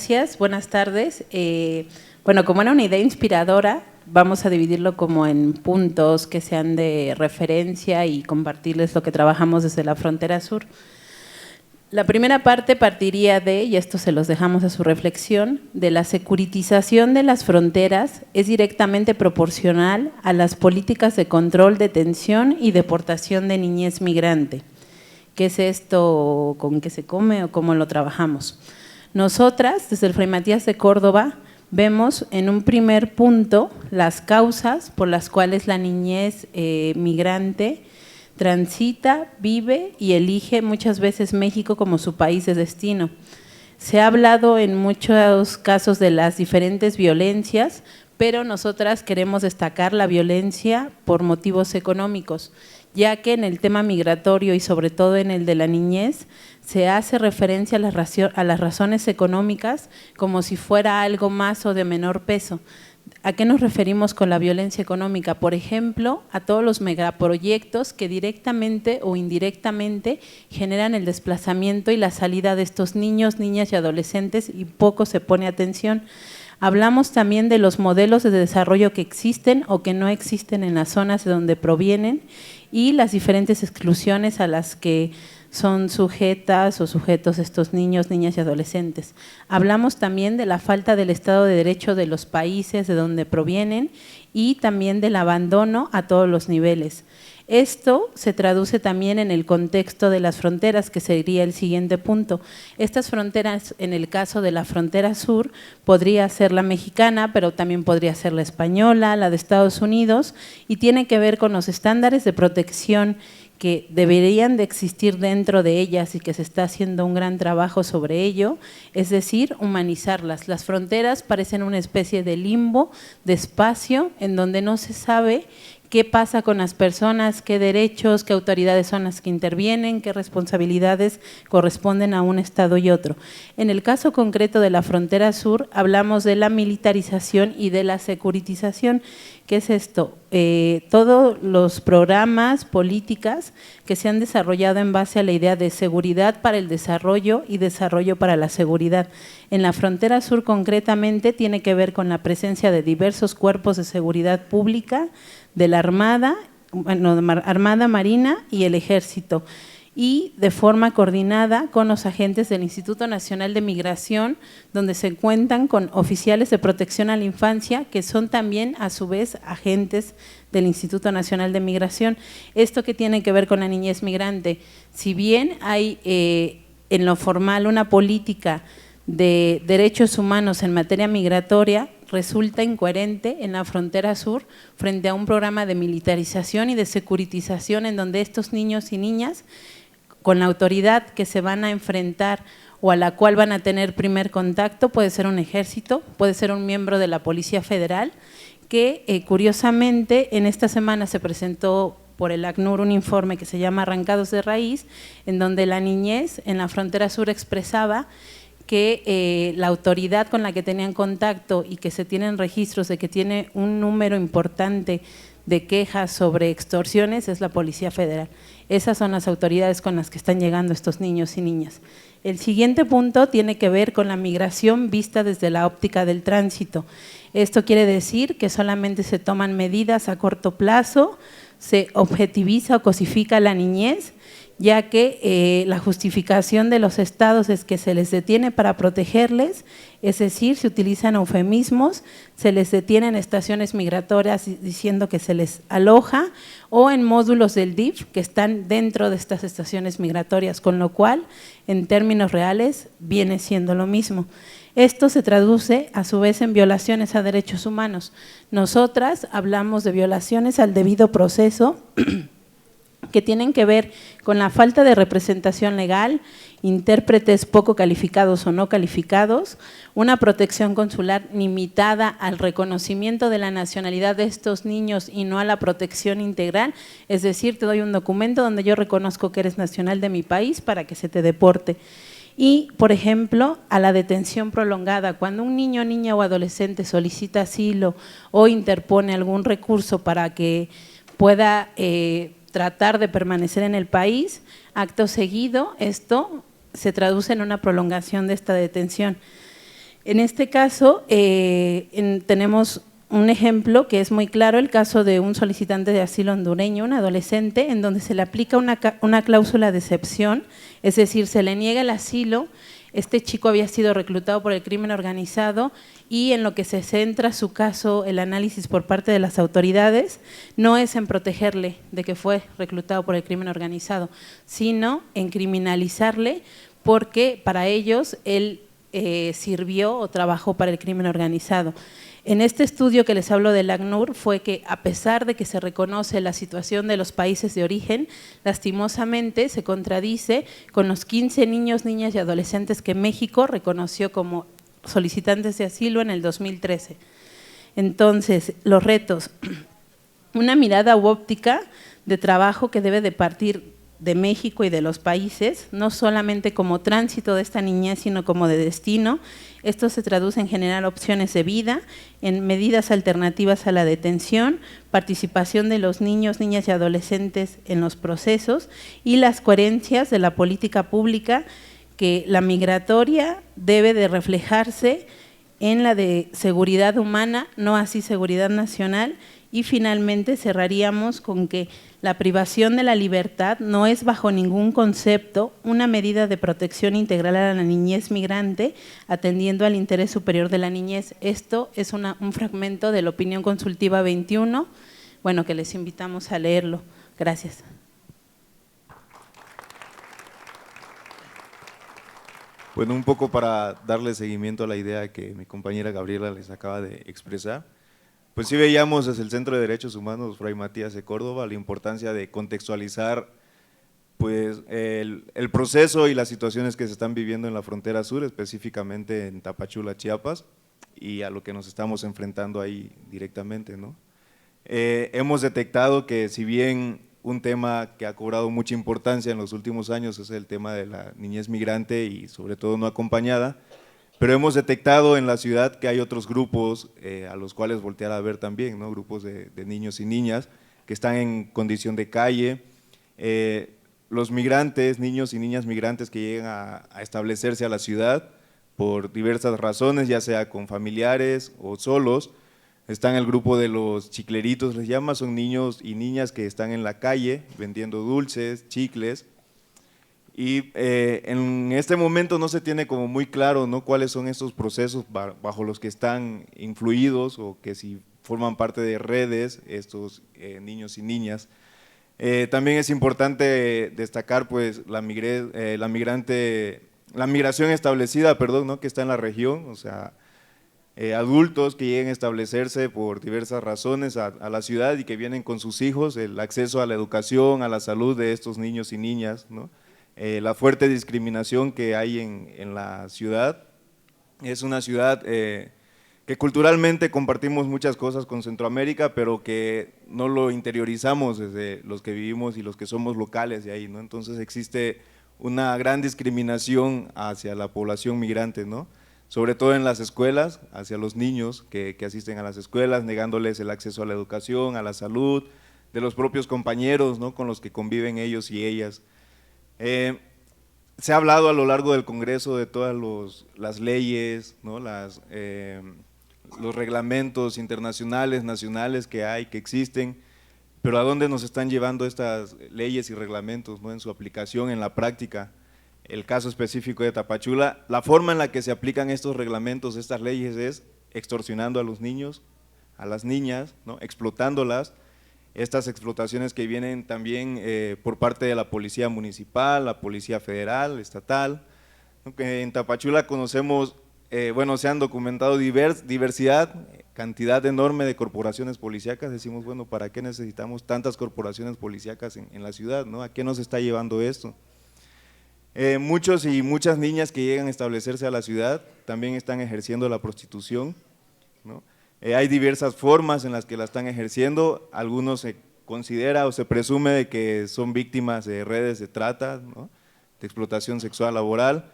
gracias. Buenas tardes. Bueno, como era una idea inspiradora, vamos a dividirlo como en puntos que sean de referencia y compartirles lo que trabajamos desde la Frontera Sur. La primera parte partiría de, y esto se los dejamos a su reflexión, de la securitización de las fronteras es directamente proporcional a las políticas de control, detención y deportación de niñez migrante. ¿Qué es esto? ¿Con qué se come o cómo lo trabajamos? Nosotras, desde el Fray Matías de Córdoba, vemos en un primer punto las causas por las cuales la niñez migrante transita, vive y elige muchas veces México como su país de destino. Se ha hablado en muchos casos de las diferentes violencias, pero nosotras queremos destacar la violencia por motivos económicos, ya que en el tema migratorio y sobre todo en el de la niñez se hace referencia a las razones económicas como si fuera algo más o de menor peso. ¿A qué nos referimos con la violencia económica? Por ejemplo, a todos los megaproyectos que directamente o indirectamente generan el desplazamiento y la salida de estos niños, niñas y adolescentes y poco se pone atención. Hablamos también de los modelos de desarrollo que existen o que no existen en las zonas de donde provienen y las diferentes exclusiones a las que son sujetas o sujetos estos niños, niñas y adolescentes. Hablamos también de la falta del Estado de Derecho de los países de donde provienen y también del abandono a todos los niveles. Esto se traduce también en el contexto de las fronteras, que sería el siguiente punto. Estas fronteras, en el caso de la frontera sur, podría ser la mexicana, pero también podría ser la española, la de Estados Unidos, y tiene que ver con los estándares de protección que deberían de existir dentro de ellas y que se está haciendo un gran trabajo sobre ello, es decir, humanizarlas. Las fronteras parecen una especie de limbo, de espacio en donde no se sabe qué pasa con las personas, qué derechos, qué autoridades son las que intervienen, qué responsabilidades corresponden a un Estado y otro. En el caso concreto de la frontera sur, hablamos de la militarización y de la securitización. ¿Qué es esto? Todos los programas, políticas que se han desarrollado en base a la idea de seguridad para el desarrollo y desarrollo para la seguridad. En la frontera sur concretamente tiene que ver con la presencia de diversos cuerpos de seguridad pública, de la Armada, Armada, Marina y el Ejército, y de forma coordinada con los agentes del Instituto Nacional de Migración, donde se cuentan con oficiales de protección a la infancia, que son también a su vez agentes del Instituto Nacional de Migración. Esto que tiene que ver con la niñez migrante, si bien hay en lo formal una política de derechos humanos en materia migratoria, resulta incoherente en la frontera sur frente a un programa de militarización y de securitización en donde estos niños y niñas, con la autoridad que se van a enfrentar o a la cual van a tener primer contacto, puede ser un ejército, puede ser un miembro de la Policía Federal, que curiosamente en esta semana se presentó por el ACNUR un informe que se llama Arrancados de Raíz, en donde la niñez en la frontera sur expresaba que la autoridad con la que tenían contacto y que se tienen registros de que tiene un número importante de quejas sobre extorsiones es la Policía Federal. Esas son las autoridades con las que están llegando estos niños y niñas. El siguiente punto tiene que ver con la migración vista desde la óptica del tránsito. Esto quiere decir que solamente se toman medidas a corto plazo, se objetiviza o cosifica la niñez, ya que la justificación de los estados es que se les detiene para protegerles, es decir, se utilizan eufemismos, se les detiene en estaciones migratorias diciendo que se les aloja o en módulos del DIF que están dentro de estas estaciones migratorias, con lo cual en términos reales viene siendo lo mismo. Esto se traduce a su vez en violaciones a derechos humanos. Nosotras hablamos de violaciones al debido proceso que tienen que ver con la falta de representación legal, intérpretes poco calificados o no calificados, una protección consular limitada al reconocimiento de la nacionalidad de estos niños y no a la protección integral, es decir, te doy un documento donde yo reconozco que eres nacional de mi país para que se te deporte. Y, por ejemplo, a la detención prolongada, cuando un niño, niña o adolescente solicita asilo o interpone algún recurso para que pueda tratar de permanecer en el país, acto seguido esto se traduce en una prolongación de esta detención. En este caso, tenemos un ejemplo que es muy claro, el caso de un solicitante de asilo hondureño, un adolescente, en donde se le aplica una cláusula de excepción, es decir, se le niega el asilo. Este chico había sido reclutado por el crimen organizado y en lo que se centra su caso, el análisis por parte de las autoridades, no es en protegerle de que fue reclutado por el crimen organizado, sino en criminalizarle porque para ellos él sirvió o trabajó para el crimen organizado. En este estudio que les hablo del ACNUR fue que a pesar de que se reconoce la situación de los países de origen, lastimosamente se contradice con los 15 niños, niñas y adolescentes que México reconoció como solicitantes de asilo en el 2013. Entonces, los retos, una mirada u óptica de trabajo que debe de partir de México y de los países, no solamente como tránsito de esta niñez, sino como de destino. Esto se traduce en generar opciones de vida, en medidas alternativas a la detención, participación de los niños, niñas y adolescentes en los procesos y las coherencias de la política pública, que la migratoria debe de reflejarse en la de seguridad humana, no así seguridad nacional. Y finalmente cerraríamos con que la privación de la libertad no es bajo ningún concepto una medida de protección integral a la niñez migrante, atendiendo al interés superior de la niñez. Esto es un fragmento de la Opinión Consultiva 21, bueno, que les invitamos a leerlo. Gracias. Bueno, un poco para darle seguimiento a la idea que mi compañera Gabriela les acaba de expresar. Pues sí veíamos desde el Centro de Derechos Humanos Fray Matías de Córdoba la importancia de contextualizar pues, el proceso y las situaciones que se están viviendo en la frontera sur, específicamente en Tapachula, Chiapas, y a lo que nos estamos enfrentando ahí directamente, ¿no? Hemos detectado que si bien un tema que ha cobrado mucha importancia en los últimos años es el tema de la niñez migrante y sobre todo no acompañada, pero hemos detectado en la ciudad que hay otros grupos a los cuales voltear a ver también, ¿no? Grupos de niños y niñas que están en condición de calle, los migrantes, niños y niñas migrantes que llegan a establecerse a la ciudad por diversas razones, ya sea con familiares o solos. Están el grupo de los chicleritos, les llama, son niños y niñas que están en la calle vendiendo dulces, chicles. Y en este momento no se tiene como muy claro, ¿no?, cuáles son estos procesos bajo los que están influidos o que si forman parte de redes estos niños y niñas. También es importante destacar pues la migración establecida, perdón, ¿no?, que está en la región, o sea, adultos que lleguen a establecerse por diversas razones a la ciudad y que vienen con sus hijos, el acceso a la educación, a la salud de estos niños y niñas, ¿no? La fuerte discriminación que hay en la ciudad. Es una ciudad que culturalmente compartimos muchas cosas con Centroamérica, pero que no lo interiorizamos desde los que vivimos y los que somos locales de ahí, ¿no? Entonces existe una gran discriminación hacia la población migrante, ¿no?, sobre todo en las escuelas, hacia los niños que asisten a las escuelas, negándoles el acceso a la educación, a la salud, de los propios compañeros, ¿no?, con los que conviven ellos y ellas. Se ha hablado a lo largo del Congreso de todas las leyes, ¿no?, los reglamentos internacionales, nacionales que hay, que existen, pero ¿a dónde nos están llevando estas leyes y reglamentos, ¿no?, en su aplicación, en la práctica? El caso específico de Tapachula, la forma en la que se aplican estos reglamentos, estas leyes, es extorsionando a los niños, a las niñas, ¿no?, explotándolas. Estas explotaciones que vienen también por parte de la policía municipal, la policía federal, estatal, ¿no? Que en Tapachula conocemos, bueno, se han documentado diversidad, cantidad enorme de corporaciones policíacas. Decimos, bueno, ¿para qué necesitamos tantas corporaciones policíacas en la ciudad, ¿no? ¿A qué nos está llevando esto? Muchos y muchas niñas que llegan a establecerse a la ciudad también están ejerciendo la prostitución, ¿no? Hay diversas formas en las que la están ejerciendo, algunos se considera o se presume de que son víctimas de redes de trata, ¿no?, de explotación sexual laboral,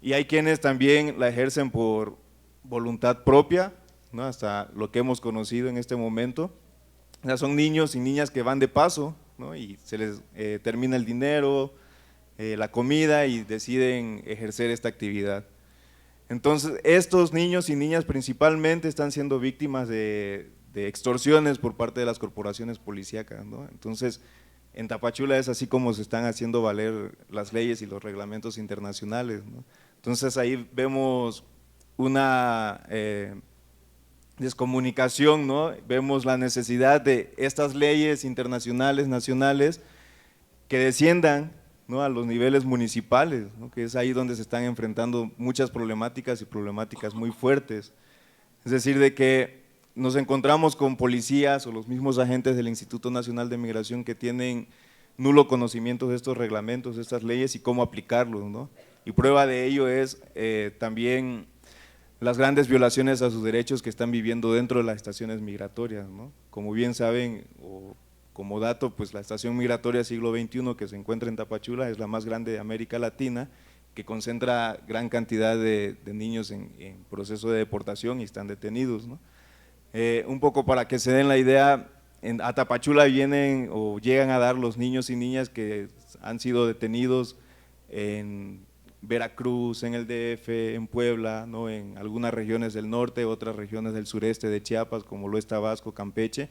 y hay quienes también la ejercen por voluntad propia, ¿no?, hasta lo que hemos conocido en este momento. O sea, son niños y niñas que van de paso, ¿no?, y se les termina el dinero, la comida y deciden ejercer esta actividad. Entonces, estos niños y niñas principalmente están siendo víctimas de extorsiones por parte de las corporaciones policíacas, ¿no? Entonces, en Tapachula es así como se están haciendo valer las leyes y los reglamentos internacionales, ¿no? Entonces, ahí vemos una descomunicación, ¿no? Vemos la necesidad de estas leyes internacionales, nacionales, que desciendan, ¿no?, a los niveles municipales, ¿no?, que es ahí donde se están enfrentando muchas problemáticas y problemáticas muy fuertes. Es decir, de que nos encontramos con policías o los mismos agentes del Instituto Nacional de Migración que tienen nulo conocimiento de estos reglamentos, de estas leyes y cómo aplicarlos, ¿no? Y prueba de ello es también las grandes violaciones a sus derechos que están viviendo dentro de las estaciones migratorias, ¿no? Como bien saben, o como dato, pues la estación migratoria siglo XXI que se encuentra en Tapachula es la más grande de América Latina, que concentra gran cantidad de niños en proceso de deportación y están detenidos, ¿no? Un poco para que se den la idea, a Tapachula vienen o llegan a dar los niños y niñas que han sido detenidos en Veracruz, en el DF, en Puebla, ¿no?, en algunas regiones del norte, otras regiones del sureste de Chiapas, como lo es Tabasco, Campeche,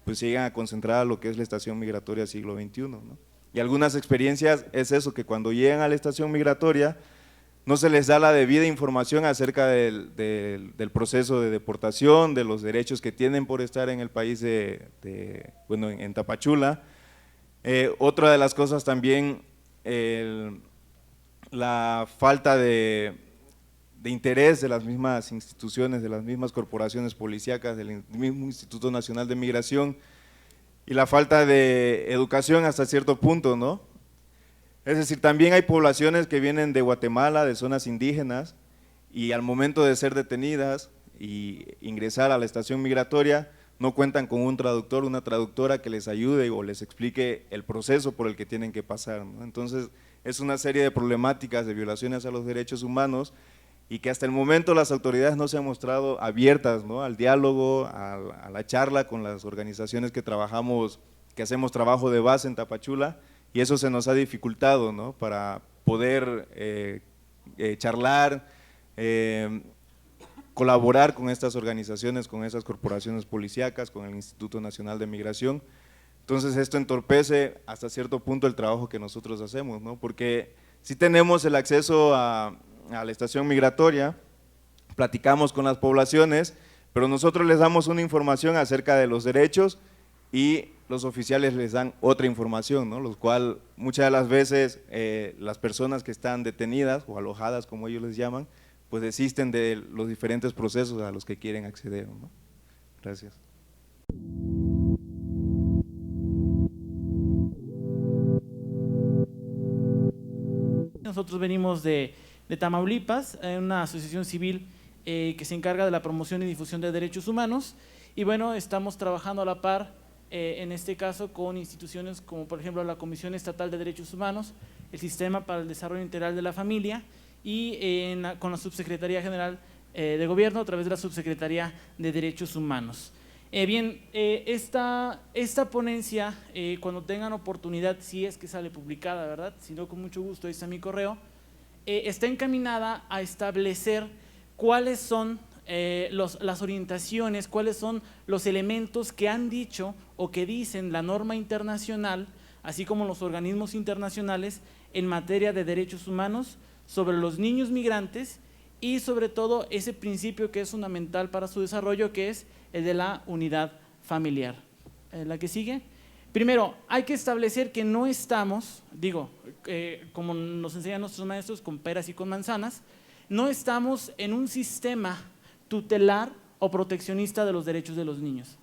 pues se llegan a concentrar a lo que es la estación migratoria siglo XXI, ¿no? Y algunas experiencias es eso, que cuando llegan a la estación migratoria no se les da la debida información acerca del proceso de deportación, de los derechos que tienen por estar en el país bueno, en Tapachula. Otra de las cosas también, la falta de interés de las mismas instituciones, de las mismas corporaciones policíacas, del mismo Instituto Nacional de Migración, y la falta de educación hasta cierto punto, ¿no? Es decir, también hay poblaciones que vienen de Guatemala, de zonas indígenas, y al momento de ser detenidas y ingresar a la estación migratoria, no cuentan con un traductor, una traductora que les ayude o les explique el proceso por el que tienen que pasar, ¿no? Entonces, es una serie de problemáticas, de violaciones a los derechos humanos, y que hasta el momento las autoridades no se han mostrado abiertas, ¿no?, al diálogo, a la charla con las organizaciones que trabajamos, que hacemos trabajo de base en Tapachula, y eso se nos ha dificultado, ¿no?, para poder charlar, colaborar con estas organizaciones, con esas corporaciones policíacas, con el Instituto Nacional de Migración. Entonces esto entorpece hasta cierto punto el trabajo que nosotros hacemos, ¿no?, porque si tenemos el acceso a la estación migratoria, platicamos con las poblaciones, pero nosotros les damos una información acerca de los derechos y los oficiales les dan otra información, ¿no?, lo cual muchas de las veces las personas que están detenidas o alojadas, como ellos les llaman, pues desisten de los diferentes procesos a los que quieren acceder, ¿no? Gracias. Nosotros venimos de Tamaulipas, una asociación civil que se encarga de la promoción y difusión de derechos humanos, y bueno, estamos trabajando a la par, en este caso con instituciones como por ejemplo la Comisión Estatal de Derechos Humanos, el Sistema para el Desarrollo Integral de la Familia y con la Subsecretaría General de Gobierno a través de la Subsecretaría de Derechos Humanos. Esta ponencia, cuando tengan oportunidad, si es que sale publicada, ¿verdad? Si no, con mucho gusto, ahí está mi correo, está encaminada a establecer cuáles son las orientaciones, cuáles son los elementos que han dicho o que dicen la norma internacional, así como los organismos internacionales en materia de derechos humanos sobre los niños migrantes y sobre todo ese principio que es fundamental para su desarrollo, que es el de la unidad familiar. La que sigue. Primero, hay que establecer que no estamos, como nos enseñan nuestros maestros, con peras y con manzanas, no estamos en un sistema tutelar o proteccionista de los derechos de los niños.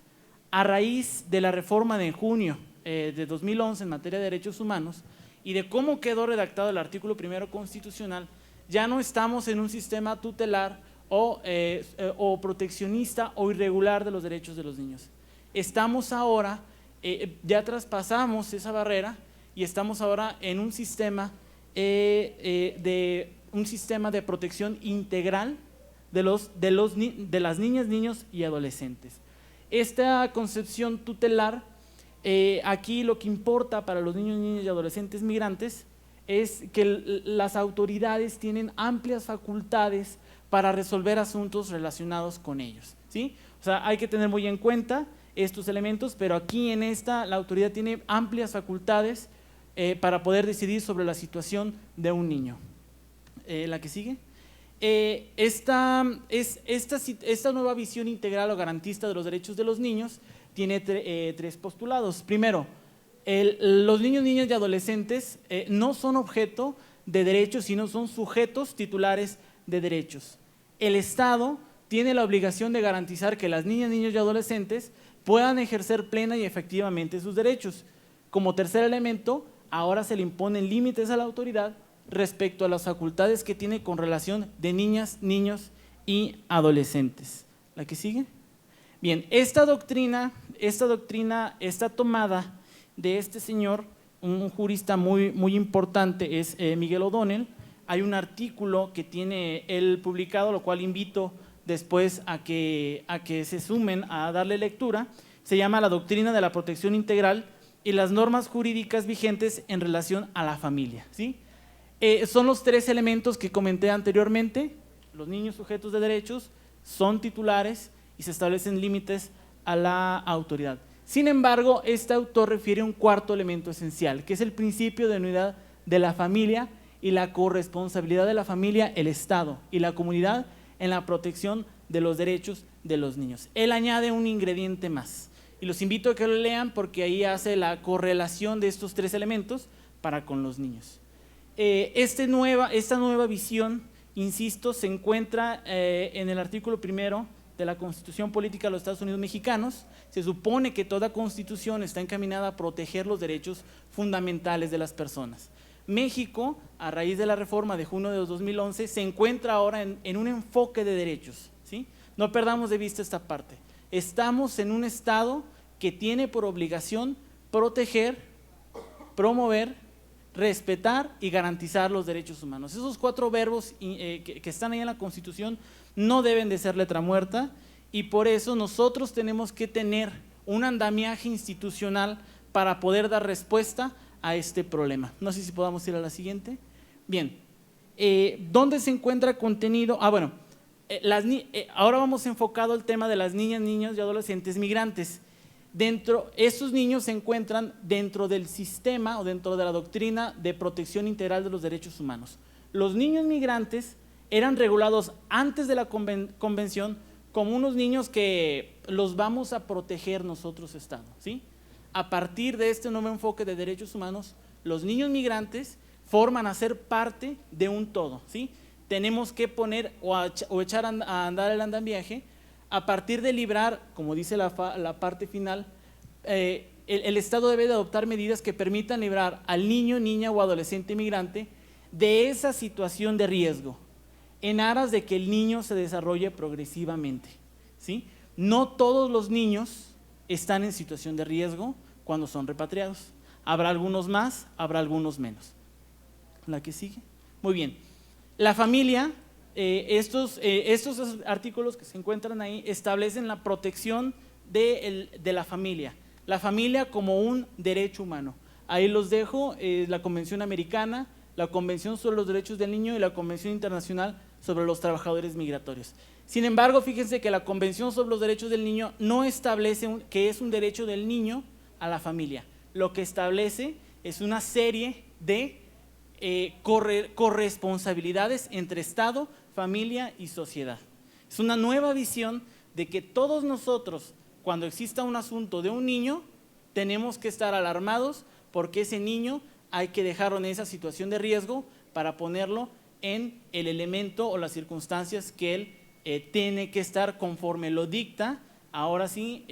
A raíz de la reforma de junio de 2011 en materia de derechos humanos y de cómo quedó redactado el artículo primero constitucional, ya no estamos en un sistema tutelar o proteccionista o irregular de los derechos de los niños. Estamos ahora, ya traspasamos esa barrera y estamos ahora en un sistema de protección integral de las niñas, niños y adolescentes. Esta concepción tutelar, aquí lo que importa para los niños, niñas y adolescentes migrantes es que las autoridades tienen amplias facultades para resolver asuntos relacionados con ellos, ¿sí? O sea, hay que tener muy en cuenta estos elementos, pero aquí en esta la autoridad tiene amplias facultades para poder decidir sobre la situación de un niño. La que sigue. Esta nueva visión integral o garantista de los derechos de los niños tiene tres postulados. Primero, los niños, niñas y adolescentes no son objeto de derechos, sino son sujetos titulares de derechos. El Estado tiene la obligación de garantizar que las niñas, niños y adolescentes puedan ejercer plena y efectivamente sus derechos. Como tercer elemento, ahora se le imponen límites a la autoridad respecto a las facultades que tiene con relación de niñas, niños y adolescentes. ¿La que sigue? Bien, esta doctrina está tomada de este señor, un jurista muy importante, es Miguel O'Donnell. Hay un artículo que tiene él publicado, lo cual invito después a que se sumen a darle lectura. Se llama La doctrina de la protección integral y las normas jurídicas vigentes en relación a la familia, ¿sí? Son los tres elementos que comenté anteriormente. Los niños sujetos de derechos son titulares y se establecen límites a la autoridad. Sin embargo, este autor refiere un cuarto elemento esencial, que es el principio de unidad de la familia y la corresponsabilidad de la familia, el Estado y la comunidad en la protección de los derechos de los niños. Él añade un ingrediente más y los invito a que lo lean porque ahí hace la correlación de estos tres elementos para con los niños. Esta nueva visión, insisto, se encuentra en el artículo 1 de la Constitución Política de los Estados Unidos Mexicanos. Se supone que toda constitución está encaminada a proteger los derechos fundamentales de las personas. México, a raíz de la reforma de junio de 2011, se encuentra ahora en un enfoque de derechos, ¿sí? No perdamos de vista esta parte. Estamos en un Estado que tiene por obligación proteger, promover, respetar y garantizar los derechos humanos. Esos cuatro verbos que están ahí en la Constitución no deben de ser letra muerta y por eso nosotros tenemos que tener un andamiaje institucional para poder dar respuesta a este problema. No sé si podamos ir a la siguiente. Bien, ¿dónde se encuentra contenido? Ahora vamos enfocado al tema de las niñas, niños y adolescentes migrantes. Estos niños se encuentran dentro del sistema o dentro de la doctrina de protección integral de los derechos humanos. Los niños migrantes eran regulados antes de la convención como unos niños que los vamos a proteger nosotros Estado, ¿sí? A partir de este nuevo enfoque de derechos humanos, los niños migrantes forman a ser parte de un todo, ¿sí? Tenemos que poner o echar a andar el andamiaje a partir de librar, como dice la parte final, el Estado debe de adoptar medidas que permitan librar al niño, niña o adolescente migrante de esa situación de riesgo, en aras de que el niño se desarrolle progresivamente, ¿sí? No todos los niños están en situación de riesgo cuando son repatriados. Habrá algunos más, habrá algunos menos. La que sigue. Muy bien. La familia, estos artículos que se encuentran ahí establecen la protección de la familia como un derecho humano. Ahí los dejo, la Convención Americana, la Convención sobre los Derechos del Niño y la Convención Internacional sobre los Trabajadores Migratorios. Sin embargo, fíjense que la Convención sobre los Derechos del Niño no establece que es un derecho del niño a la familia. Lo que establece es una serie de corresponsabilidades entre Estado, familia y sociedad. Es una nueva visión de que todos nosotros, cuando exista un asunto de un niño, tenemos que estar alarmados porque ese niño hay que dejarlo en esa situación de riesgo para ponerlo en el elemento o las circunstancias que él tiene que estar conforme lo dicta, ahora sí,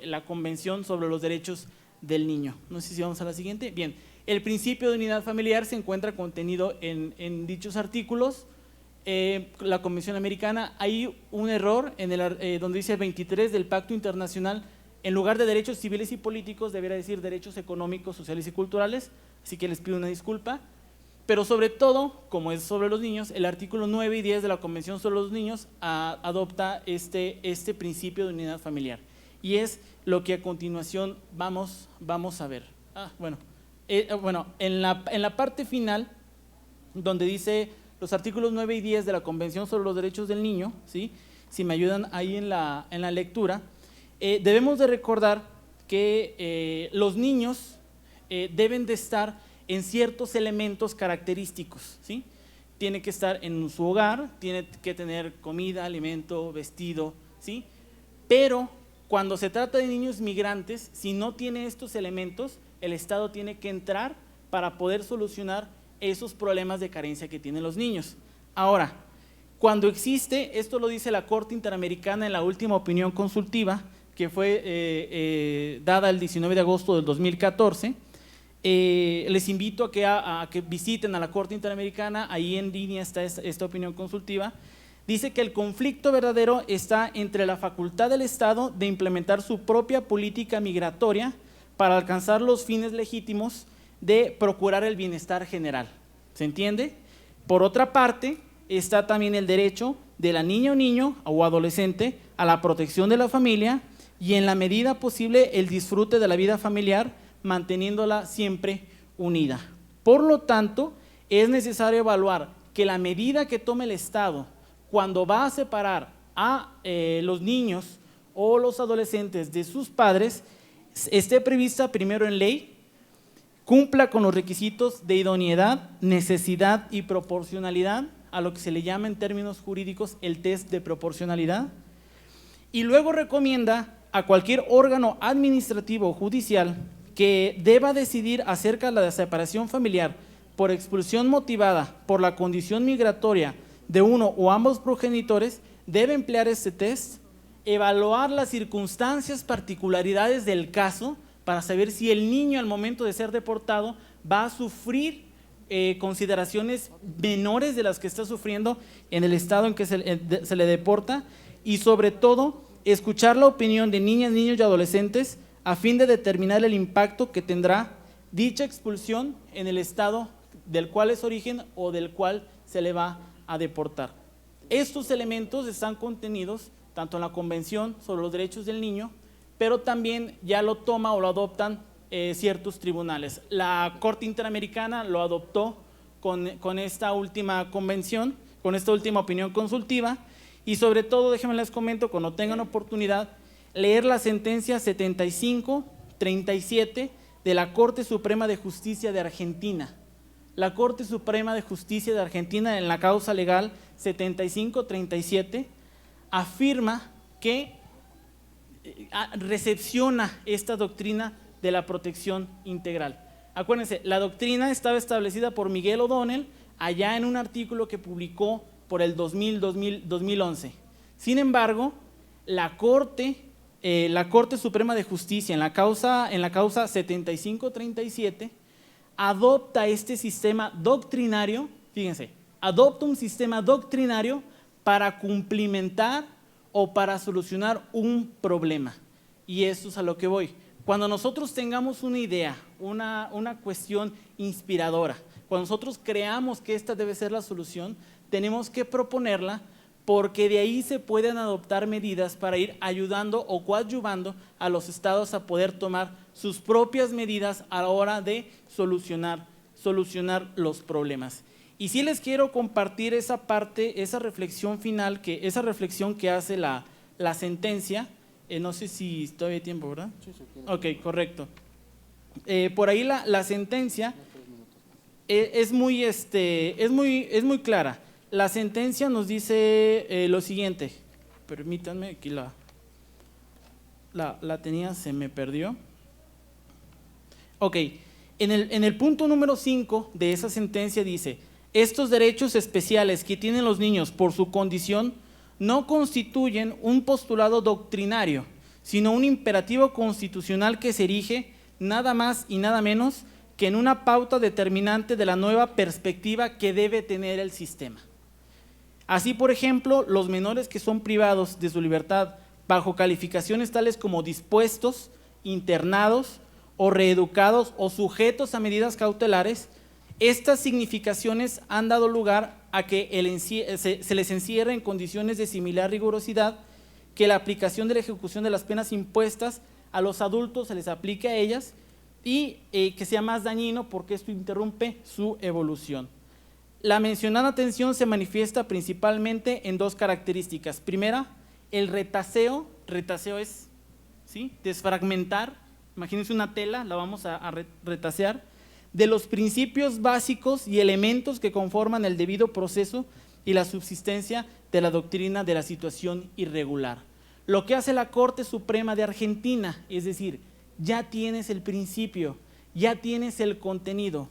la Convención sobre los Derechos del Niño. No sé si vamos a la siguiente. Bien, el principio de unidad familiar se encuentra contenido en dichos artículos. La Convención Americana, hay un error donde dice 23 del Pacto Internacional, en lugar de derechos civiles y políticos debería decir derechos económicos, sociales y culturales, así que les pido una disculpa. Pero sobre todo, como es sobre los niños, el artículo 9 y 10 de la Convención sobre los Niños adopta este principio de unidad familiar. Y es lo que a continuación vamos a ver. En la parte final, donde dice los artículos 9 y 10 de la Convención sobre los Derechos del Niño, ¿sí? Si me ayudan ahí en la lectura, debemos de recordar que los niños deben de estar en ciertos elementos característicos, ¿sí? Tiene que estar en su hogar, tiene que tener comida, alimento, vestido, ¿sí? Pero cuando se trata de niños migrantes, si no tiene estos elementos, el Estado tiene que entrar para poder solucionar esos problemas de carencia que tienen los niños. Ahora, cuando existe, esto lo dice la Corte Interamericana en la última opinión consultiva, que fue dada el 19 de agosto del 2014, les invito a que visiten a la Corte Interamericana, ahí en línea está esta opinión consultiva. Dice que el conflicto verdadero está entre la facultad del Estado de implementar su propia política migratoria para alcanzar los fines legítimos de procurar el bienestar general. ¿Se entiende? Por otra parte, está también el derecho de la niña o niño o adolescente a la protección de la familia y en la medida posible el disfrute de la vida familiar, manteniéndola siempre unida. Por lo tanto, es necesario evaluar que la medida que tome el Estado cuando va a separar a los niños o los adolescentes de sus padres, esté prevista primero en ley, cumpla con los requisitos de idoneidad, necesidad y proporcionalidad, a lo que se le llama en términos jurídicos el test de proporcionalidad, y luego recomienda a cualquier órgano administrativo o judicial que deba decidir acerca de la separación familiar por expulsión motivada por la condición migratoria de uno o ambos progenitores, debe emplear este test, evaluar las circunstancias, particularidades del caso para saber si el niño al momento de ser deportado va a sufrir consideraciones menores de las que está sufriendo en el estado en que se le deporta, y sobre todo escuchar la opinión de niñas, niños y adolescentes a fin de determinar el impacto que tendrá dicha expulsión en el estado del cual es origen o del cual se le va a deportar. Estos elementos están contenidos tanto en la Convención sobre los Derechos del Niño, pero también ya lo toma o lo adoptan ciertos tribunales. La Corte Interamericana lo adoptó con esta última convención, con esta última opinión consultiva, y sobre todo, déjenme les comento, cuando tengan oportunidad, leer la sentencia 75-37 de la Corte Suprema de Justicia de Argentina. La Corte Suprema de Justicia de Argentina, en la causa legal 75-37, afirma que recepciona esta doctrina de la protección integral. Acuérdense, la doctrina estaba establecida por Miguel O'Donnell allá en un artículo que publicó por el 2011. Sin embargo, la Corte Suprema de Justicia en la causa 75-37 adopta este sistema doctrinario, fíjense, adopta un sistema doctrinario para cumplimentar o para solucionar un problema. Y eso es a lo que voy. Cuando nosotros tengamos una idea, una cuestión inspiradora, cuando nosotros creamos que esta debe ser la solución, tenemos que proponerla, porque de ahí se pueden adoptar medidas para ir ayudando o coadyuvando a los estados a poder tomar sus propias medidas a la hora de solucionar los problemas. Y sí les quiero compartir esa parte, esa reflexión final, esa reflexión que hace la sentencia. No sé si todavía hay tiempo, ¿verdad? Sí, sí. Ok, correcto. Por ahí la sentencia es muy clara. La sentencia nos dice lo siguiente. Permítanme, aquí la tenía, se me perdió. Ok, en el punto número 5 de esa sentencia dice: estos derechos especiales que tienen los niños por su condición no constituyen un postulado doctrinario, sino un imperativo constitucional que se erige nada más y nada menos que en una pauta determinante de la nueva perspectiva que debe tener el sistema. Así, por ejemplo, los menores que son privados de su libertad bajo calificaciones tales como dispuestos, internados o reeducados o sujetos a medidas cautelares, estas significaciones han dado lugar a que se les encierre en condiciones de similar rigurosidad que la aplicación de la ejecución de las penas impuestas a los adultos se les aplique a ellas, y que sea más dañino porque esto interrumpe su evolución. La mencionada tensión se manifiesta principalmente en dos características. Primera, el retaseo. Retaseo es, ¿sí?, desfragmentar. Imagínense una tela, la vamos a retasear, de los principios básicos y elementos que conforman el debido proceso y la subsistencia de la doctrina de la situación irregular. Lo que hace la Corte Suprema de Argentina, es decir, ya tienes el principio, ya tienes el contenido,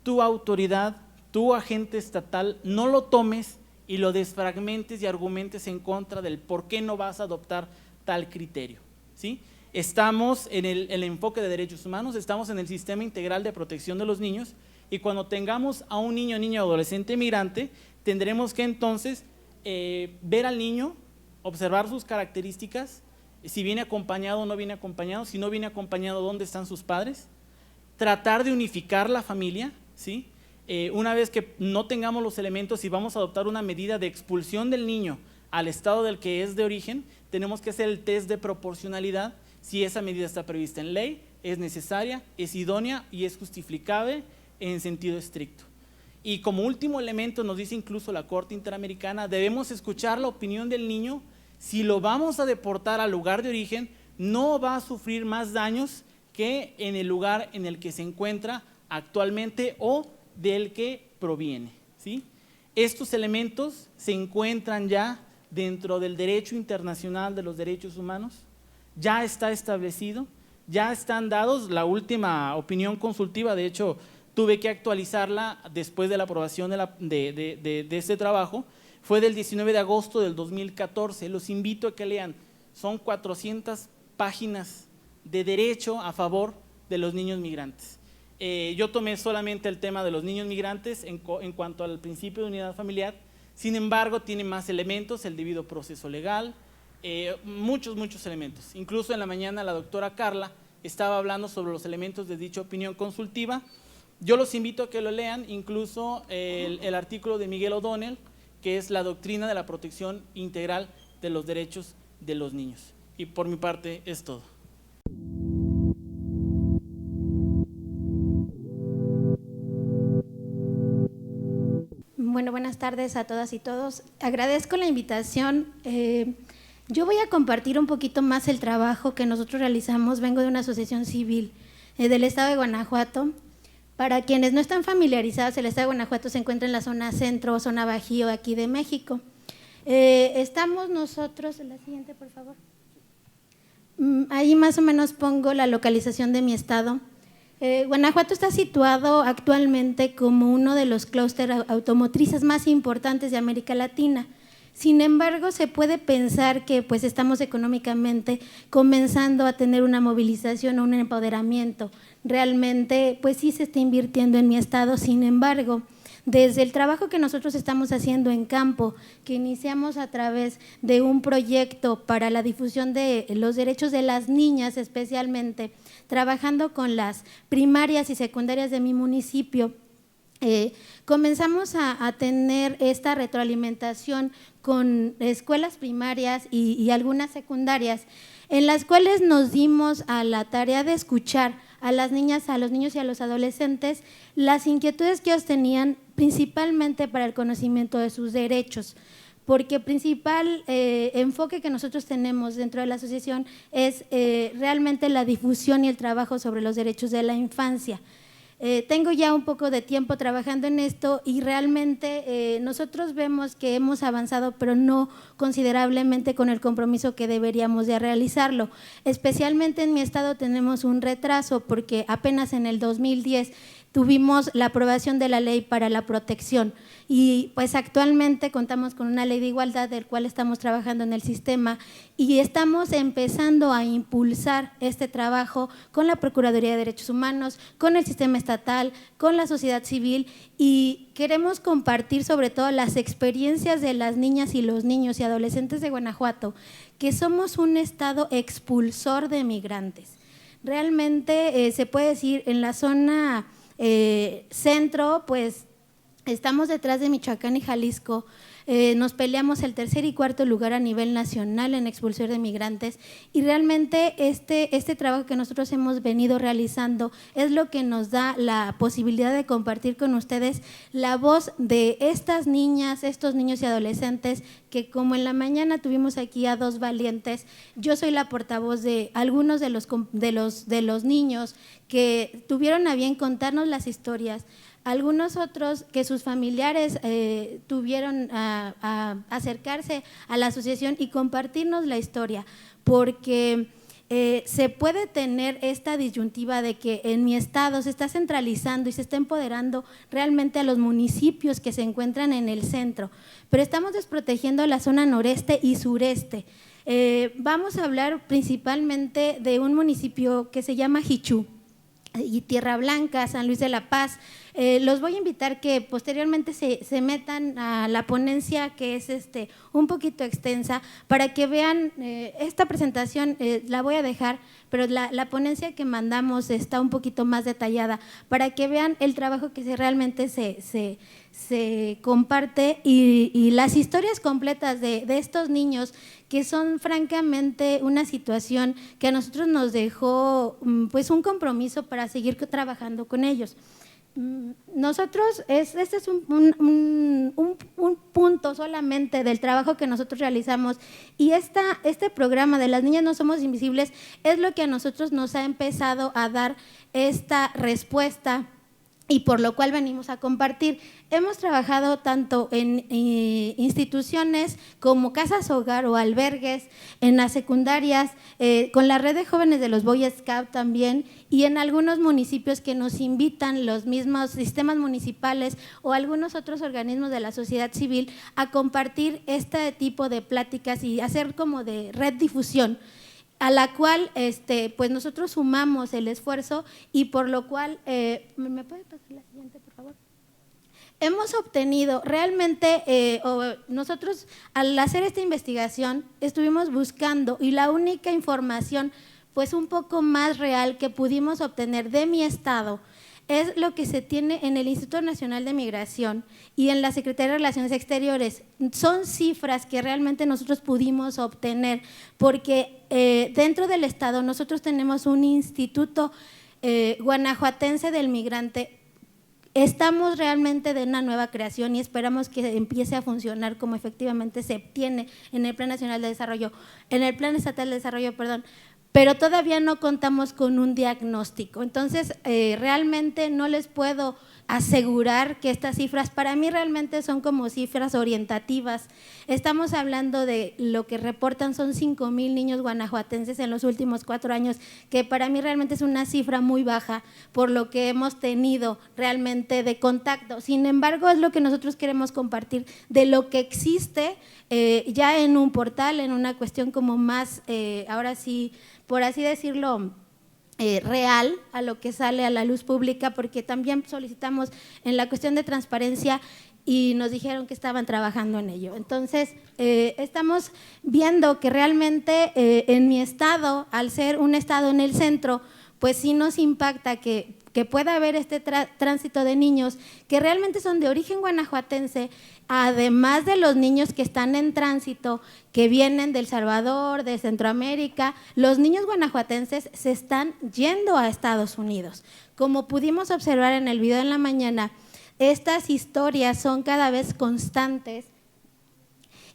tu autoridad, tu agente estatal, no lo tomes y lo desfragmentes y argumentes en contra del por qué no vas a adoptar tal criterio, ¿sí? Estamos en el enfoque de derechos humanos, estamos en el sistema integral de protección de los niños, y cuando tengamos a un niño, niña o adolescente migrante, tendremos que entonces ver al niño, observar sus características, si viene acompañado o no viene acompañado, si no viene acompañado, ¿dónde están sus padres? Tratar de unificar la familia, ¿sí? Una vez que no tengamos los elementos y vamos a adoptar una medida de expulsión del niño al estado del que es de origen, tenemos que hacer el test de proporcionalidad, si esa medida está prevista en ley, es necesaria, es idónea y es justificable en sentido estricto. Y como último elemento, nos dice incluso la Corte Interamericana, debemos escuchar la opinión del niño. Si lo vamos a deportar al lugar de origen, no va a sufrir más daños que en el lugar en el que se encuentra actualmente o del que proviene, ¿sí? Estos elementos se encuentran ya dentro del derecho internacional de los derechos humanos, ya está establecido, ya están dados. La última opinión consultiva, de hecho, tuve que actualizarla después de la aprobación de este trabajo, fue del 19 de agosto del 2014. Los invito a que lean, son 400 páginas de derecho a favor de los niños migrantes. Yo tomé solamente el tema de los niños migrantes en cuanto al principio de unidad familiar, sin embargo tiene más elementos, el debido proceso legal, muchos elementos. Incluso en la mañana la doctora Carla estaba hablando sobre los elementos de dicha opinión consultiva. Yo los invito a que lo lean, incluso el artículo de Miguel O'Donnell, que es la doctrina de la protección integral de los derechos de los niños. Y por mi parte es todo. Bueno, buenas tardes a todas y todos. Agradezco la invitación. Yo voy a compartir un poquito más el trabajo que nosotros realizamos. Vengo de una asociación civil del estado de Guanajuato. Para quienes no están familiarizados, el estado de Guanajuato se encuentra en la zona centro o zona bajío aquí de México. Estamos nosotros, la siguiente por favor. Ahí más o menos pongo la localización de mi estado. Guanajuato está situado actualmente como uno de los clústeres automotrices más importantes de América Latina. Sin embargo, se puede pensar que pues estamos económicamente comenzando a tener una movilización o un empoderamiento. Realmente, pues sí se está invirtiendo en mi estado. Sin embargo, desde el trabajo que nosotros estamos haciendo en campo, que iniciamos a través de un proyecto para la difusión de los derechos de las niñas, especialmente trabajando con las primarias y secundarias de mi municipio, comenzamos a tener esta retroalimentación con escuelas primarias y algunas secundarias, en las cuales nos dimos a la tarea de escuchar a las niñas, a los niños y a los adolescentes las inquietudes que ellos tenían, principalmente para el conocimiento de sus derechos, porque el principal enfoque que nosotros tenemos dentro de la asociación es realmente la difusión y el trabajo sobre los derechos de la infancia. Tengo ya un poco de tiempo trabajando en esto y realmente nosotros vemos que hemos avanzado, pero no considerablemente con el compromiso que deberíamos de realizarlo. Especialmente en mi estado tenemos un retraso porque apenas en el 2010 tuvimos la aprobación de la ley para la protección y pues actualmente contamos con una ley de igualdad del cual estamos trabajando en el sistema y estamos empezando a impulsar este trabajo con la Procuraduría de Derechos Humanos, con el sistema estatal, con la sociedad civil y queremos compartir sobre todo las experiencias de las niñas y los niños y adolescentes de Guanajuato, que somos un estado expulsor de migrantes. Realmente se puede decir en la zona centro, pues estamos detrás de Michoacán y Jalisco, nos peleamos el tercer y cuarto lugar a nivel nacional en expulsión de migrantes, y realmente este trabajo que nosotros hemos venido realizando es lo que nos da la posibilidad de compartir con ustedes la voz de estas niñas, estos niños y adolescentes que, como en la mañana tuvimos aquí a dos valientes, yo soy la portavoz de algunos de los niños que tuvieron a bien contarnos las historias, algunos otros que sus familiares tuvieron a acercarse a la asociación y compartirnos la historia, porque se puede tener esta disyuntiva de que en mi estado se está centralizando y se está empoderando realmente a los municipios que se encuentran en el centro, pero estamos desprotegiendo la zona noreste y sureste. Vamos a hablar principalmente de un municipio que se llama Jichú y Tierra Blanca, San Luis de la Paz. Los voy a invitar que posteriormente se metan a la ponencia, que es un poquito extensa, para que vean esta presentación. La voy a dejar, pero la ponencia que mandamos está un poquito más detallada, para que vean el trabajo que realmente se comparte y las historias completas de estos niños, que son francamente una situación que a nosotros nos dejó pues un compromiso para seguir trabajando con ellos. Nosotros, este es un punto solamente del trabajo que nosotros realizamos, y este programa de Las Niñas No Somos Invisibles es lo que a nosotros nos ha empezado a dar esta respuesta, y por lo cual venimos a compartir. Hemos trabajado tanto en instituciones como casas hogar o albergues, en las secundarias, con la red de jóvenes de los Boy Scout también, y en algunos municipios que nos invitan los mismos sistemas municipales o algunos otros organismos de la sociedad civil a compartir este tipo de pláticas y hacer como de red difusión, a la cual pues nosotros sumamos el esfuerzo, y por lo cual, ¿me puede pasar la siguiente, por favor? Hemos obtenido realmente, nosotros al hacer esta investigación estuvimos buscando, y la única información pues un poco más real que pudimos obtener de mi estado es lo que se tiene en el Instituto Nacional de Migración y en la Secretaría de Relaciones Exteriores. Son cifras que realmente nosotros pudimos obtener, porque dentro del estado nosotros tenemos un Instituto Guanajuatense del Migrante. Estamos realmente de una nueva creación y esperamos que empiece a funcionar como efectivamente se tiene en el Plan Nacional de Desarrollo, en el Plan Estatal de Desarrollo, perdón, pero todavía no contamos con un diagnóstico. Entonces, realmente no les puedo asegurar que estas cifras para mí realmente son como cifras orientativas. Estamos hablando de lo que reportan son 5,000 niños guanajuatenses en los últimos 4 años, que para mí realmente es una cifra muy baja por lo que hemos tenido realmente de contacto. Sin embargo, es lo que nosotros queremos compartir de lo que existe ya en un portal, en una cuestión como más, ahora sí, por así decirlo, real a lo que sale a la luz pública, porque también solicitamos en la cuestión de transparencia y nos dijeron que estaban trabajando en ello. Entonces, estamos viendo que realmente en mi estado, al ser un estado en el centro, pues sí nos impacta que pueda haber este tránsito de niños que realmente son de origen guanajuatense, además de los niños que están en tránsito, que vienen de El Salvador, de Centroamérica. Los niños guanajuatenses se están yendo a Estados Unidos. Como pudimos observar en el video en la mañana, estas historias son cada vez constantes.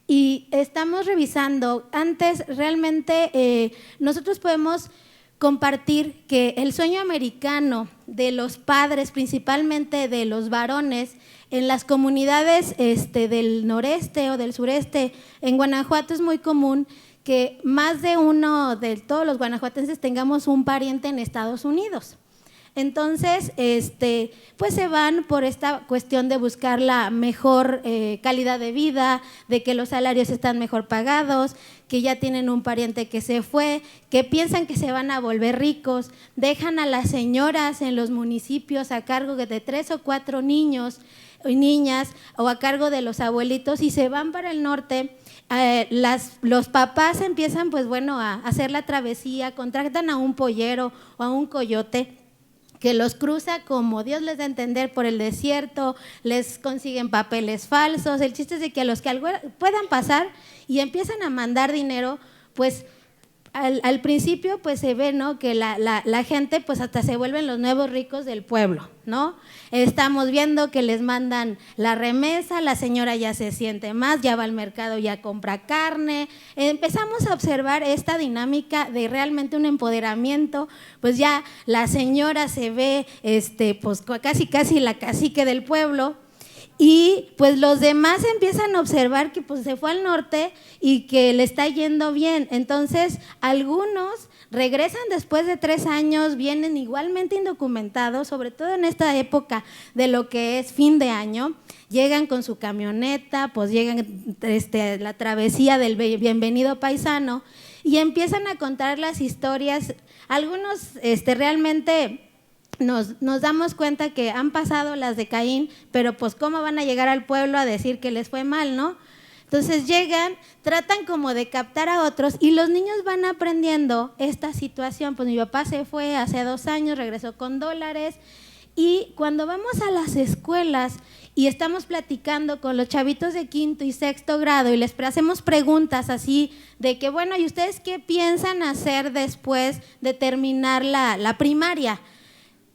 Y estamos revisando, antes realmente del podemos compartir que el sueño americano de los padres, principalmente de los varones, en las comunidades del noreste o del sureste, en Guanajuato es muy común que más de uno de todos los guanajuatenses tengamos un pariente en Estados Unidos. Entonces, pues se van por esta cuestión de buscar la mejor calidad de vida, de que los salarios están mejor pagados, que ya tienen un pariente que se fue, que piensan que se van a volver ricos, dejan a las señoras en los municipios a cargo de 3 o 4 niños y niñas o a cargo de los abuelitos y se van para el norte. Los papás empiezan pues bueno a hacer la travesía, contratan a un pollero o a un coyote que los cruza como Dios les da a entender por el desierto, les consiguen papeles falsos. El chiste es de que a los que puedan pasar y empiezan a mandar dinero, pues al principio pues se ve, ¿no?, que la gente pues hasta se vuelven los nuevos ricos del pueblo, ¿no? Estamos viendo que les mandan la remesa, la señora ya se siente más, ya va al mercado, ya compra carne. Empezamos a observar esta dinámica de realmente un empoderamiento, pues ya la señora se ve pues casi la cacique del pueblo. Y pues los demás empiezan a observar que pues se fue al norte y que le está yendo bien. Entonces algunos regresan después de 3 años, vienen igualmente indocumentados, sobre todo en esta época de lo que es fin de año. Llegan con su camioneta, pues llegan la travesía del bienvenido paisano y empiezan a contar las historias. Algunos realmente nos damos cuenta que han pasado las de Caín, pero pues cómo van a llegar al pueblo a decir que les fue mal, ¿no? Entonces llegan, tratan como de captar a otros y los niños van aprendiendo esta situación. Pues mi papá se fue hace 2 años, regresó con $, y cuando vamos a las escuelas y estamos platicando con los chavitos de 5º y 6º grado y les hacemos preguntas así de que, bueno, ¿y ustedes qué piensan hacer después de terminar la primaria?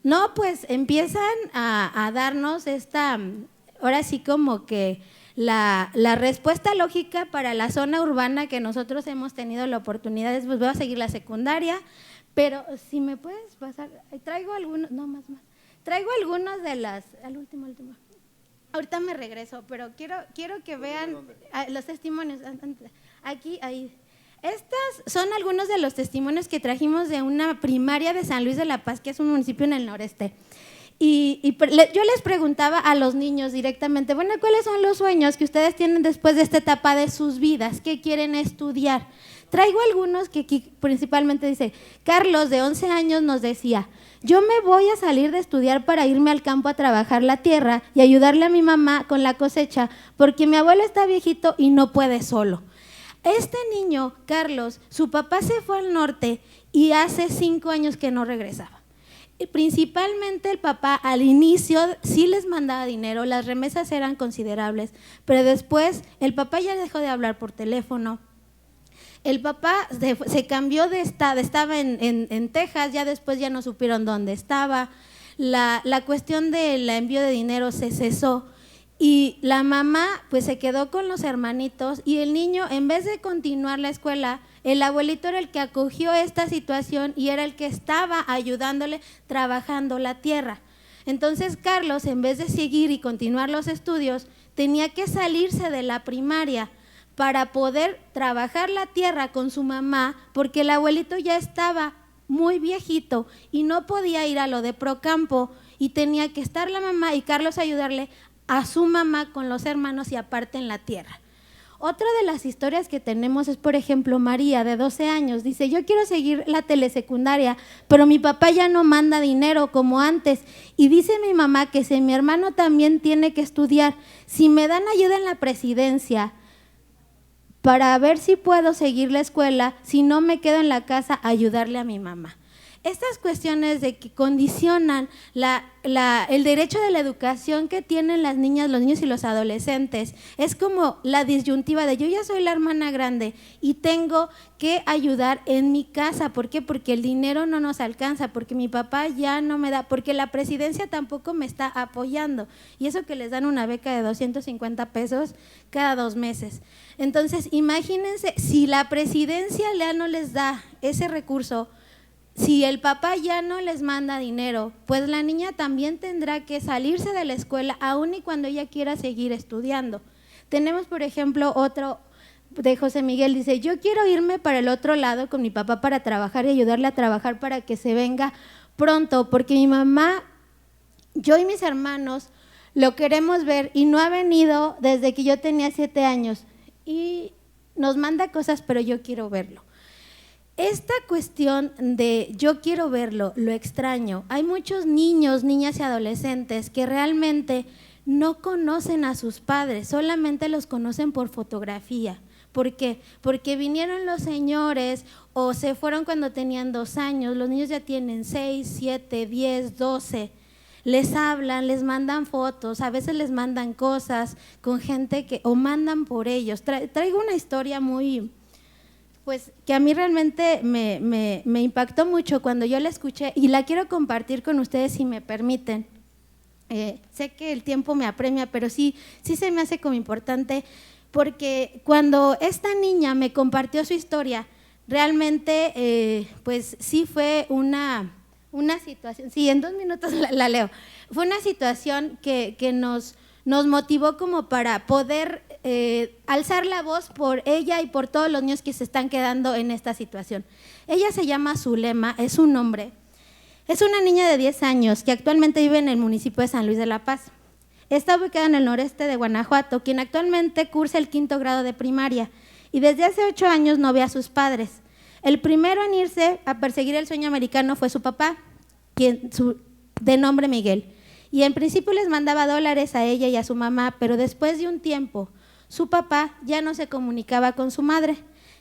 No, pues empiezan a darnos ahora sí como que la respuesta lógica para la zona urbana que nosotros hemos tenido la oportunidad es, pues voy a seguir la secundaria, pero si me puedes pasar, traigo algunos, no más, traigo algunos de al último, ahorita me regreso, pero quiero que vean los testimonios, aquí, ahí. Estos son algunos de los testimonios que trajimos de una primaria de San Luis de la Paz, que es un municipio en el noreste. Y yo les preguntaba a los niños directamente, bueno, ¿cuáles son los sueños que ustedes tienen después de esta etapa de sus vidas? ¿Qué quieren estudiar? Traigo algunos que aquí principalmente dice, Carlos, de 11 años, nos decía, yo me voy a salir de estudiar para irme al campo a trabajar la tierra y ayudarle a mi mamá con la cosecha, porque mi abuelo está viejito y no puede solo. Este niño, Carlos, su papá se fue al norte y hace 5 años que no regresaba. Y principalmente el papá al inicio sí les mandaba dinero, las remesas eran considerables, pero después el papá ya dejó de hablar por teléfono. El papá se cambió de estado, estaba en Texas, ya después ya no supieron dónde estaba. La cuestión del envío de dinero se cesó. Y la mamá pues se quedó con los hermanitos y el niño, en vez de continuar la escuela, el abuelito era el que acogió esta situación y era el que estaba ayudándole trabajando la tierra. Entonces Carlos, en vez de seguir y continuar los estudios, tenía que salirse de la primaria para poder trabajar la tierra con su mamá, porque el abuelito ya estaba muy viejito y no podía ir a lo de Procampo y tenía que estar la mamá y Carlos ayudarle a su mamá con los hermanos y aparte en la tierra. Otra de las historias que tenemos es, por ejemplo, María, de 12 años, dice, yo quiero seguir la telesecundaria, pero mi papá ya no manda dinero como antes, y dice mi mamá que si mi hermano también tiene que estudiar, si me dan ayuda en la presidencia para ver si puedo seguir la escuela, si no me quedo en la casa a ayudarle a mi mamá. Estas cuestiones de que condicionan el derecho de la educación que tienen las niñas, los niños y los adolescentes, es como la disyuntiva de yo ya soy la hermana grande y tengo que ayudar en mi casa. ¿Por qué? Porque el dinero no nos alcanza, porque mi papá ya no me da, porque la presidencia tampoco me está apoyando. Y eso que les dan una beca de 250 pesos cada 2 meses. Entonces, imagínense, si la presidencia ya no les da ese recurso, si el papá ya no les manda dinero, pues la niña también tendrá que salirse de la escuela, aun y cuando ella quiera seguir estudiando. Tenemos, por ejemplo, otro de José Miguel, dice, yo quiero irme para el otro lado con mi papá para trabajar y ayudarle a trabajar para que se venga pronto, porque mi mamá, yo y mis hermanos lo queremos ver y no ha venido desde que yo tenía 7 años y nos manda cosas, pero yo quiero verlo. Esta cuestión de yo quiero verlo, lo extraño, hay muchos niños, niñas y adolescentes que realmente no conocen a sus padres, solamente los conocen por fotografía, ¿Por qué? Porque vinieron los señores o se fueron cuando tenían 2 años, los niños ya tienen 6, 7, 10, 12, les hablan, les mandan fotos, a veces les mandan cosas con gente que, o mandan por ellos. Traigo una historia muy, pues que a mí realmente me impactó mucho cuando yo la escuché y la quiero compartir con ustedes si me permiten. Sé que el tiempo me apremia, pero sí se me hace como importante, porque cuando esta niña me compartió su historia, realmente pues sí fue una situación, sí, en 2 minutos la leo, fue una situación que nos motivó como para poder alzar la voz por ella y por todos los niños que se están quedando en esta situación. Ella se llama Zulema, es un nombre. Es una niña de 10 años que actualmente vive en el municipio de San Luis de la Paz. Está ubicada en el noreste de Guanajuato, quien actualmente cursa el 5º grado de primaria y desde hace 8 años no ve a sus padres. El primero en irse a perseguir el sueño americano fue su papá, de nombre Miguel, y en principio les mandaba $, a ella y a su mamá, pero después de un tiempo su papá ya no se comunicaba con su madre.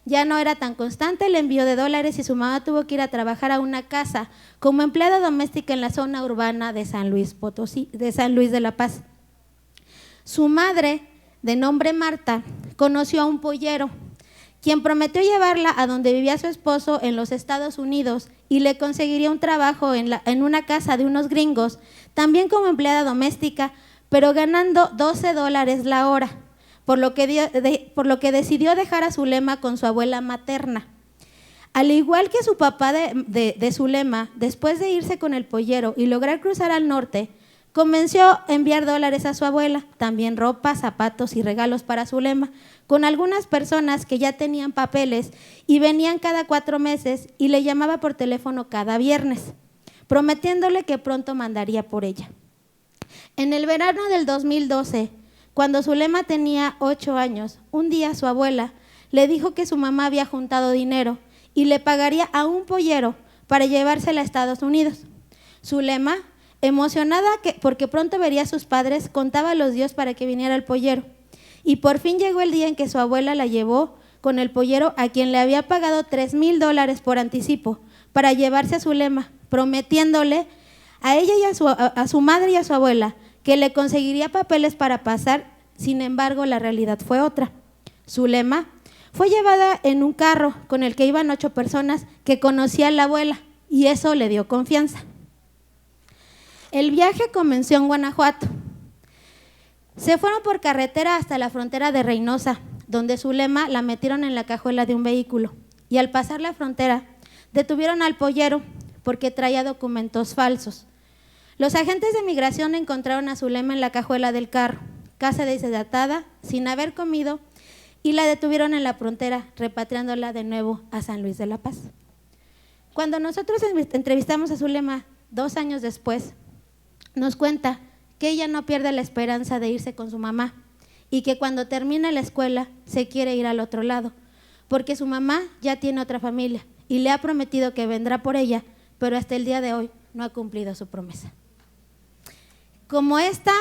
Ya no era tan constante el envío de $, y su mamá tuvo que ir a trabajar a una casa como empleada doméstica en la zona urbana de San Luis Potosí, de San Luis de la Paz. Su madre, de nombre Marta, conoció a un pollero, quien prometió llevarla a donde vivía su esposo en los Estados Unidos y le conseguiría un trabajo en una casa de unos gringos, también como empleada doméstica, pero ganando $12 la hora. Por lo que decidió dejar a Zulema con su abuela materna. Al igual que su papá de Zulema, después de irse con el pollero y lograr cruzar al norte, comenzó a enviar $, a su abuela, también ropa, zapatos y regalos para Zulema, con algunas personas que ya tenían papeles y venían cada 4 meses y le llamaba por teléfono cada viernes, prometiéndole que pronto mandaría por ella. En el verano del 2012, cuando Zulema tenía 8 años, un día su abuela le dijo que su mamá había juntado dinero y le pagaría a un pollero para llevársela a Estados Unidos. Zulema, emocionada porque pronto vería a sus padres, contaba los días para que viniera el pollero. Y por fin llegó el día en que su abuela la llevó con el pollero, a quien le había pagado $3,000 por anticipo para llevarse a Zulema, prometiéndole a ella y a su madre y a su abuela que le conseguiría papeles para pasar. Sin embargo, la realidad fue otra. Zulema fue llevada en un carro con el que iban 8 personas que conocía a la abuela, y eso le dio confianza. El viaje comenzó en Guanajuato. Se fueron por carretera hasta la frontera de Reynosa, donde Zulema la metieron en la cajuela de un vehículo, y al pasar la frontera detuvieron al pollero porque traía documentos falsos. Los agentes de migración encontraron a Zulema en la cajuela del carro, casi deshidratada, sin haber comido, y la detuvieron en la frontera, repatriándola de nuevo a San Luis de la Paz. Cuando nosotros entrevistamos a Zulema 2 años después, nos cuenta que ella no pierde la esperanza de irse con su mamá y que cuando termine la escuela se quiere ir al otro lado, porque su mamá ya tiene otra familia y le ha prometido que vendrá por ella, pero hasta el día de hoy no ha cumplido su promesa. Como esta,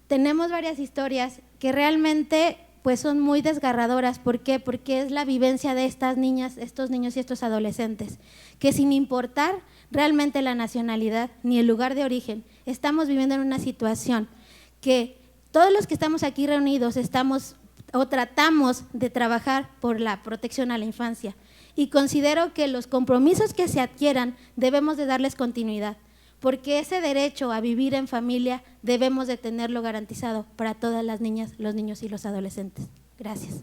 tenemos varias historias que realmente pues son muy desgarradoras. ¿Por qué? Porque es la vivencia de estas niñas, estos niños y estos adolescentes, que sin importar realmente la nacionalidad ni el lugar de origen, estamos viviendo en una situación que todos los que estamos aquí reunidos estamos o tratamos de trabajar por la protección a la infancia, y considero que los compromisos que se adquieran debemos de darles continuidad, porque ese derecho a vivir en familia debemos de tenerlo garantizado para todas las niñas, los niños y los adolescentes. Gracias.